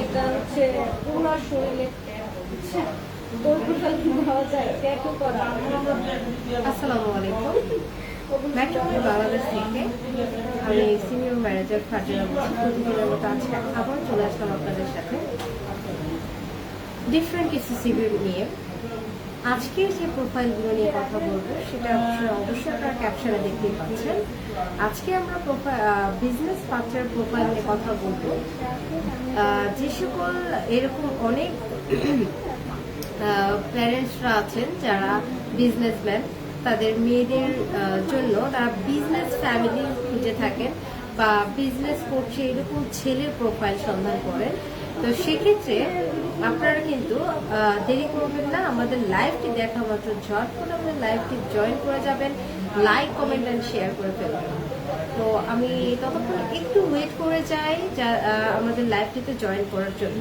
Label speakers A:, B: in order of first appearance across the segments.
A: এটা হচ্ছে ওনার শরীরে
B: আসসালামু আলাইকুম। ম্যাট্রিমনি বাংলাদেশ থেকে আমি সিনিয়র ম্যানেজার ফারজানা বলছি। প্রতিদিনের মতো আজকে আবার চলে আসলাম আপনাদের সাথে ডিফারেন্ট কিছু সিভি নিয়ে। আজকে যে প্রোফাইলগুলো নিয়ে কথা বলবো সেটা অবশ্যই আপনারা ক্যাপশনে দেখতেই পাচ্ছেন। আজকে আমরা বিজনেস পাত্রের প্রোফাইল নিয়ে কথা বলবো। যে সকল এরকম অনেক প্যারেন্টসরা আছেন যারা বিজনেসম্যান, তাদের মেয়েদের জন্য তারা বিজনেস ফ্যামিলি খুঁজে থাকেন বা বিজনেস করছে এরকম ছেলের প্রোফাইল সন্ধান করেন। তো সেক্ষেত্রে আপনারা কিন্তু দেরি করবেন না, আমাদের লাইভটি দেখা মাত্র ঝটপট আমাদের লাইভটি জয়েন করে যাবেন, লাইক কমেন্ট অ্যান্ড শেয়ার করে ফেলবেন। তো আমি ততক্ষণ একটু ওয়েট করে যাই আমাদের লাইভটিতে জয়েন করার জন্য।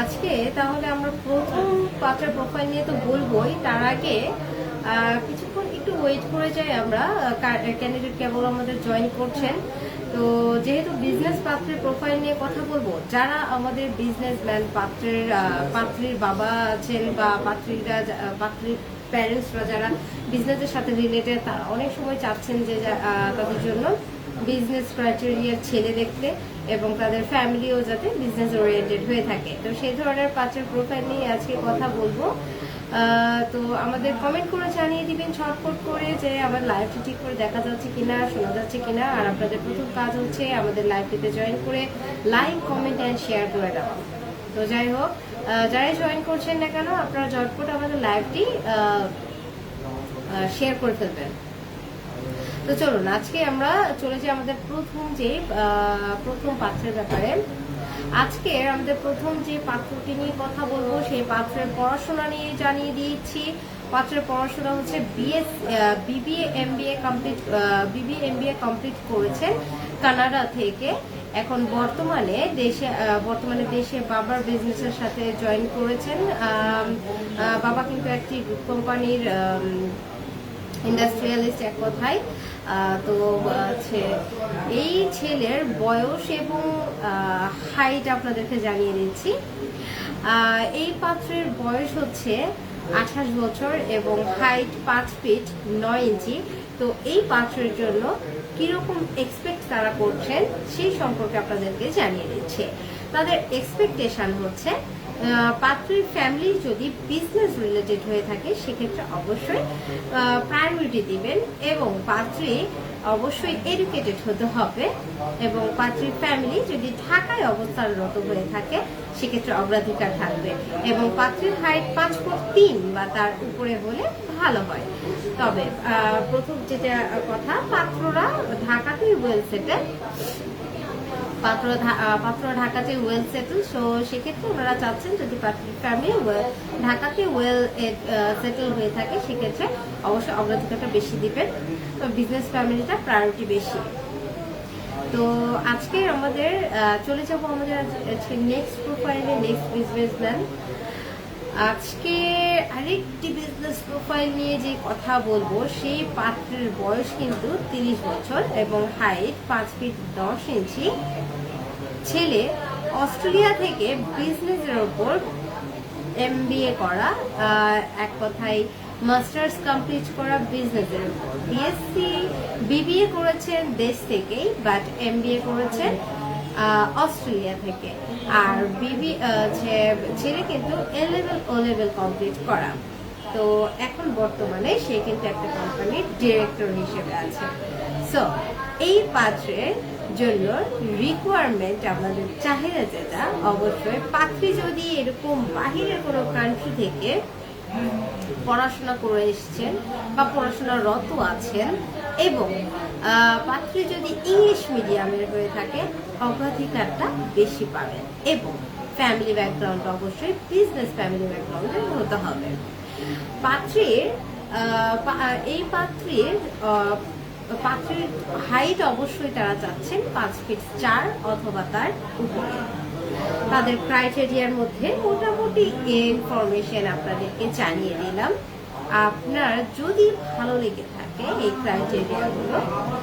B: আজকে তাহলে আমরা প্রথম পাত্রের প্রোফাইল নিয়ে তো বলবোই, তার আগে কিছুক্ষণ একটু ওয়েট করে যাই আমরা। ক্যান্ডিডেট কেবল আমাদের জয়েন করছেন। তো যেহেতু বিজনেস পাত্রের প্রোফাইল নিয়ে কথা বলবো, যারা আমাদের বিজনেসম্যান পাত্রীর বাবা আছেন বা পাত্রীর প্যারেন্টসরা যারা বিজনেসের সাথে রিলেটেড, তারা অনেক সময় চাচ্ছেন যে তাদের জন্য বিজনেস ক্রাইটেরিয়ার ছেলে দেখতে এবং তাদের ফ্যামিলিও যাতে বিজনেস ওরিয়েন্টেড হয়ে থাকে। তো সেই ধরনের পাত্রের প্রোফাইল নিয়ে আজকে কথা বলবো। তো আমাদের কমেন্ট করে জানিয়ে দিবেন ছটফট করে যে আমার লাইভটি ঠিক করে দেখা যাচ্ছে কিনা, শোনা যাচ্ছে কিনা। আর আপনাদের প্রথম কাজ হচ্ছে আমাদের লাইভটিতে জয়েন করে লাইক কমেন্ট অ্যান্ড শেয়ার করে দেওয়া। তো যাই হোক, যারাই জয়েন করছেন না কেন, আপনারা ঝটপট আমাদের লাইভটি শেয়ার করে ফেলবেন। তো চলুন আজকে আমরা চলে যাই আমাদের প্রথম পাত্রের ব্যাপারে। আজকে আমাদের প্রথম যে পাত্রটি নিয়ে কথা বলবো সেই পাত্রের পড়াশোনা নিয়ে জানিয়ে দিয়েছি। পাত্রের পড়াশোনা হচ্ছে বিবিএ এমবিএ কমপ্লিট করেছেন কানাডা থেকে। এখন বর্তমানে দেশে বাবার বিজনেসের সাথে জয়েন করেছেন। বাবা কিন্তু একটি কোম্পানির ইন্ডাস্ট্রিয়ালিস্ট এক কথায়। তো এই ছেলের বয়স এবং হাইট আপনাদেরকে জানিয়ে দিচ্ছি। এই পাত্রের বয়স হচ্ছে 28 বছর এবং হাইট 5 ফিট 9 ইঞ্চি। তো এই পাত্রের জন্য কিরকম এক্সপেক্ট তারা করছেন সেই সম্পর্কে আপনাদেরকে জানিয়ে দিচ্ছে। তাদের এক্সপেকটেশন হচ্ছে পাত্রীর ফ্যামিলি যদি বিজনেস রিলেটেড হয়ে থাকে সেক্ষেত্রে অবশ্যই প্রায়োরিটি দিবেন এবং পাত্রী অবশ্যই এডুকেটেড হতে হবে এবং পাত্রীর ফ্যামিলি যদি ঢাকায় অবস্থানরত হয়ে থাকে সেক্ষেত্রে অগ্রাধিকার থাকবে এবং পাত্রীর হাইট 5 ফুট 3 বা তার উপরে হলে ভালো হয়। তবে প্রথম যেটা কথা, পাত্ররা ঢাকাতেই ওয়েল সেটেল, পাত্র ঢাকাতে ওয়েল সেটেল। সো সেক্ষেত্রে ওনারা চাচ্ছেন যদি পাত্রীর ফ্যামিলি ঢাকাতে ওয়েল সেটেল হয়ে থাকে সেক্ষেত্রে অবশ্যই অগ্রাধিকারটা বেশি দিবেন, বিজনেস ফ্যামিলিটা প্রায়োরিটি বেশি। তো আজকে আমাদের চলে যাব আমাদের নেক্সট প্রোফাইলে, নেক্সট বিজনেসম্যান। আজকে আরেকটি বিজনেস প্রোফাইল নিয়ে যে কথা বলবো সেই পাত্রের বয়স কিন্তু 30 বছর এবং হাইট 5 ফিট 10 ইঞ্চি। ছেলে অস্ট্রেলিয়া থেকে বিজনেসের ওপর এমবিএ করা, এক কথায় মাস্টার্স কমপ্লিট করা বিজনেসের উপর। বিবিএ করেছেন দেশ থেকেই, বাট এমবিএ করেছেন অস্ট্রেলিয়া থেকে। আর ছেলে কিন্তু ও লেভেল কমপ্লিট করা। তো এখন বর্তমানে সে কিন্তু একটা কোম্পানির ডিরেক্টর হিসেবে আছে। সো এই পাত্রের জন্য রিকোয়ারমেন্ট আমাদের চাহিদা যেটা, অবশ্যই পাত্রী যদি এরকম বাহিরের কোনো কান্ট্রি থেকে পড়াশোনা করে এসছেন বা পড়াশোনারত আছেন এবং পাত্রী যদি ইংলিশ মিডিয়ামের হয়ে থাকে অগ্রাধিকারটা বেশি পাবেন, এবং ফ্যামিলি ব্যাকগ্রাউন্ড অবশ্যই বিজনেস ফ্যামিলি ব্যাকগ্রাউন্ডের হতে হবে। পাত্রীর এই পাত্রীর হাইট অবশ্যই তারা চাচ্ছেন 5 ফিট 4 অথবা তার উপরে। তাদের ক্রাইটেরিয়ার মধ্যে মোটামুটি ইনফরমেশন আপনাদেরকে জানিয়ে দিলাম। আপনার যদি ভালো লেগে থাকে এই ক্রাইটেরিয়াগুলো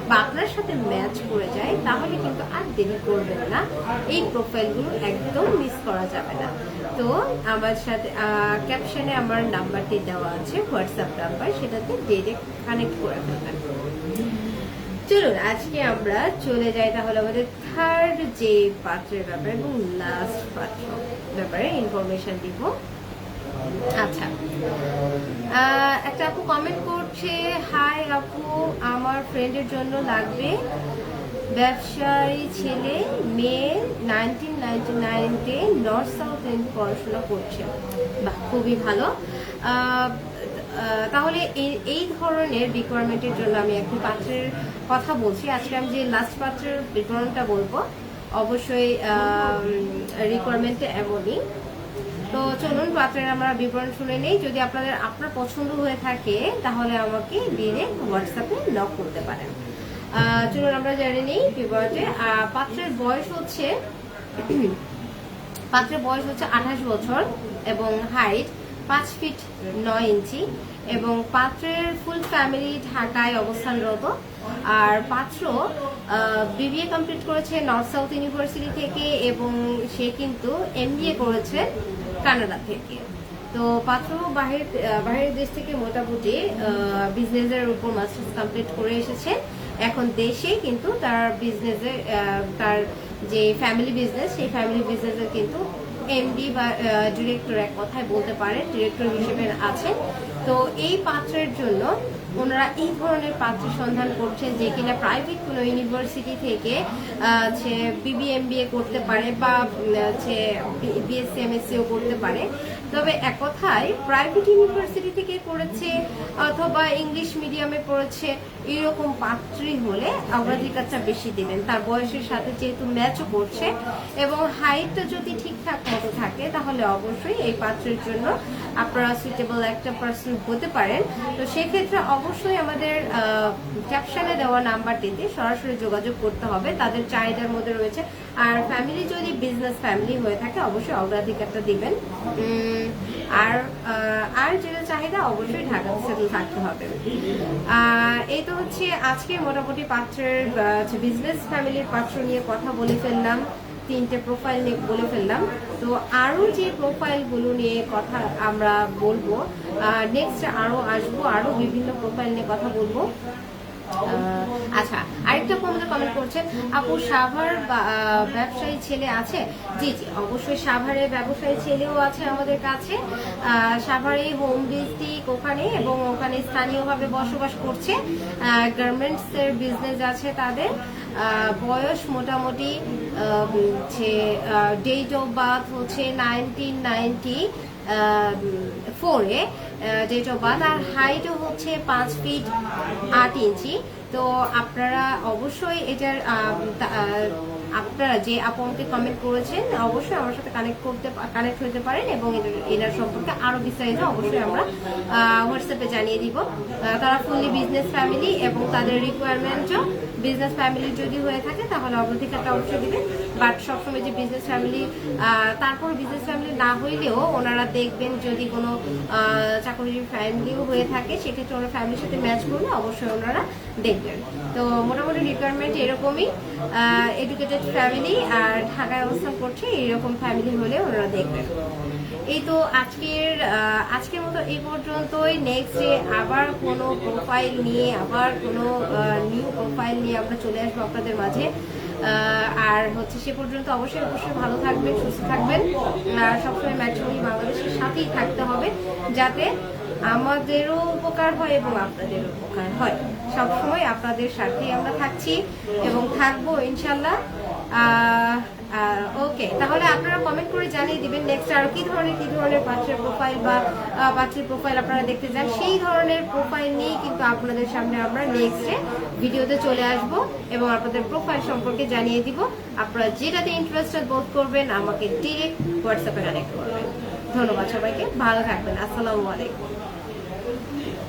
B: বা আপনার সাথে ম্যাচ করে যায়, তাহলে কিন্তু আর দেরি করবেন না, এই প্রোফাইলগুলো একদম মিস করা যাবে না। তো আমার সাথে ক্যাপশনে আমার নাম্বারটি দেওয়া আছে, হোয়াটসঅ্যাপ নাম্বার, সেটাতে ডাইরেক্ট কানেক্ট করে ফেলবেন। চলুন আজকে আমরা চলে যাই তাহলে আমাদের থার্ড যে পাত্রের ব্যাপারে এবং লাস্ট পাত্র ব্যাপারে ইনফরমেশন দিব। আচ্ছা, একটা আপু কমেন্ট করছে, হাই আপু, আমার ফ্রেন্ডের জন্য লাগবে ব্যবসায়ী ছেলে, মেয়ে, 1999-তে নর্থ সাউথ এন্ড পড়াশোনা করছে। বাহ, খুবই ভালো। তাহলে এই ধরনের রিকোয়ারমেন্টের জন্য আমি একটি পাত্রের কথা বলছি। আজকে আমি যে লাস্ট পাত্রের বিবরণটা বলবো, অবশ্যই রিকোয়ারমেন্টটা এমনই। তো চলুন পাত্রের আমরা বিবরণ শুনে নেই। যদি আপনার পছন্দ হয়ে থাকে তাহলে আমাকে ডিরেক্ট হোয়াটসঅ্যাপে নক করতে পারেন। চলুন আমরা জেনে নিই বিবরণে। পাত্রের বয়স হচ্ছে 28 বছর এবং হাইট 5 ফিট 9 ইঞ্চি, এবং পাত্রের ফুল ফ্যামিলি ঢাকায় অবস্থানরত। আর পাত্র বিবিএ কমপ্লিট করেছে নর্থ সাউথ ইউনিভার্সিটি থেকে, এবং সে কিন্তু এমবিএ করেছে কানাডা থেকে। তো পাত্র বাইরের দেশ থেকে মোটামুটি বিজনেসের উপর মাস্টার্স কমপ্লিট করে এসেছে। এখন দেশে কিন্তু তার বিজনেসে, তার যে ফ্যামিলি বিজনেস, সেই ফ্যামিলি বিজনেসে কিন্তু এমডি বা ডিরেক্টর, এক কথায় বলতে পারেন ডিরেক্টর হিসেবে আছে। তো এই পাত্রের জন্য ওনারা এই ধরনের পাত্রের সন্ধান করছেন যে কিনা প্রাইভেট কোনো ইউনিভার্সিটি থেকে বিবিএমবিএ করতে পারে বা বিএসসি এমএসসিও করতে পারে। তবে এক কথায় প্রাইভেট ইউনিভার্সিটি থেকে করেছে অথবা ইংলিশ মিডিয়ামে পড়েছে, এরকম পাত্রী হলে অগ্রাধিকারটা বেশি দেবেন। তার বয়সের সাথে যেহেতু ম্যাচও করছে এবং হাইটটা যদি ঠিকঠাক মতো থাকে, তাহলে অবশ্যই এই পাত্রের জন্য আপনারা সুইটেবল একটা পার্সন হতে পারেন। তো সেক্ষেত্রে অবশ্যই আমাদের ক্যাপশনে দেওয়া নাম্বারটিতে সরাসরি যোগাযোগ করতে হবে, তাদের চাহিদার মধ্যে রয়েছে। আর ফ্যামিলি যদি বিজনেস ফ্যামিলি হয়ে থাকে অবশ্যই অগ্রাধিকারটা দিবেন। আর যেটা চাহিদা অবশ্যই ঢাকাতে সেটেল থাকতে হবে। এই তো হচ্ছে আজকে মোটামুটি পাত্রের বিজনেস ফ্যামিলির পাত্র নিয়ে কথা বলে ফেললাম, 3টে প্রোফাইল নিয়ে বলে ফেললাম। তো আরো যে প্রোফাইলগুলো নিয়ে কথা আমরা বলবো, নেক্সট আরো আসবো, আরো বিভিন্ন প্রোফাইল নিয়ে কথা বলবো। আচ্ছা, আরেকটা আমাদের কমেন্ট করছেন, আপু সাভার ব্যবসায়ী ছেলে আছে? জি জি, অবশ্যই সাভারে ব্যবসায়ী ছেলেও আছে আমাদের কাছে। সাভারে হোম ভিজিট ওখানে, এবং ওখানে স্থানীয়ভাবে বসবাস করছে। গার্মেন্টস এর বিজনেস আছে তাদের। বয়স মোটামুটি ডেট অফ বার্থ হচ্ছে 1994-এ ডেট অফ বার্থ। আর হাইটও হচ্ছে 5 ফিট 8 ইঞ্চি। তো আপনারা অবশ্যই এটার আপনারা যে আপু আমাকে কমেন্ট করেছেন অবশ্যই আমার সাথে কানেক্ট হতে পারেন, এবং এটার সম্পর্কে আরো বিস্তারিত অবশ্যই আমরা হোয়াটসঅ্যাপে জানিয়ে দিব। তারা ফুললি বিজনেস ফ্যামিলি এবং তাদের রিকোয়ারমেন্টও বিজনেস ফ্যামিলি যদি হয়ে থাকে তাহলে অগ্রাধিকারটা অবশ্যই দিবে। বাট সবসময় যে বিজনেস ফ্যামিলি, তারপর বিজনেস ফ্যামিলি না হইলেও ওনারা দেখবেন যদি কোনো চাকরির ফ্যামিলিও হয়ে থাকে, সেক্ষেত্রে ওনার ফ্যামিলির সাথে ম্যাচ করলে অবশ্যই ওনারা দেখবেন। তো মোটামুটি রিকোয়ারমেন্ট এরকমই, এডুকেটেড ফ্যামিলি আর ঢাকায় অবস্থান করছে এরকম ফ্যামিলি হলে ওনারা দেখবেন। এই তো আজকের মতো এই পর্যন্তই। নেক্সট ডে আবার কোনো প্রোফাইল নিয়ে, আবার কোনো নিউ প্রোফাইল নিয়ে আমরা চলে আসবো আপনাদের মাঝে। আর হচ্ছে সে পর্যন্ত অবশ্যই ভালো থাকবেন, সুস্থ থাকবেন। সবসময় ম্যাট্রিমনি বাংলাদেশের সাথেই থাকতে হবে, যাতে আমাদেরও উপকার হয় এবং আপনাদেরও উপকার হয়। সবসময় আপনাদের সাথেই আমরা থাকছি এবং থাকবো ইনশাল্লাহ। ওকে, তাহলে আপনারা কমেন্ট করে জানিয়ে দিবেন নেক্সট আরো কি ধরনের বাচ্চার প্রোফাইল বা বাচ্চার প্রোফাইল আপনারা দেখতে চান। সেই ধরনের প্রোফাইল নিয়ে কিন্তু আপনাদের সামনে আমরা নেক্সটে ভিডিওতে চলে আসব এবং আপনাদের প্রোফাইল সম্পর্কে জানিয়ে দিব। আপনারা যেটাতে ইন্টারেস্টেড বোধ করবেন আমাকে ডিরেক্ট হোয়াটসঅ্যাপে কানেক্ট করবেন। ধন্যবাদ সবাইকে, ভালো থাকবেন, আসসালামু আলাইকুম।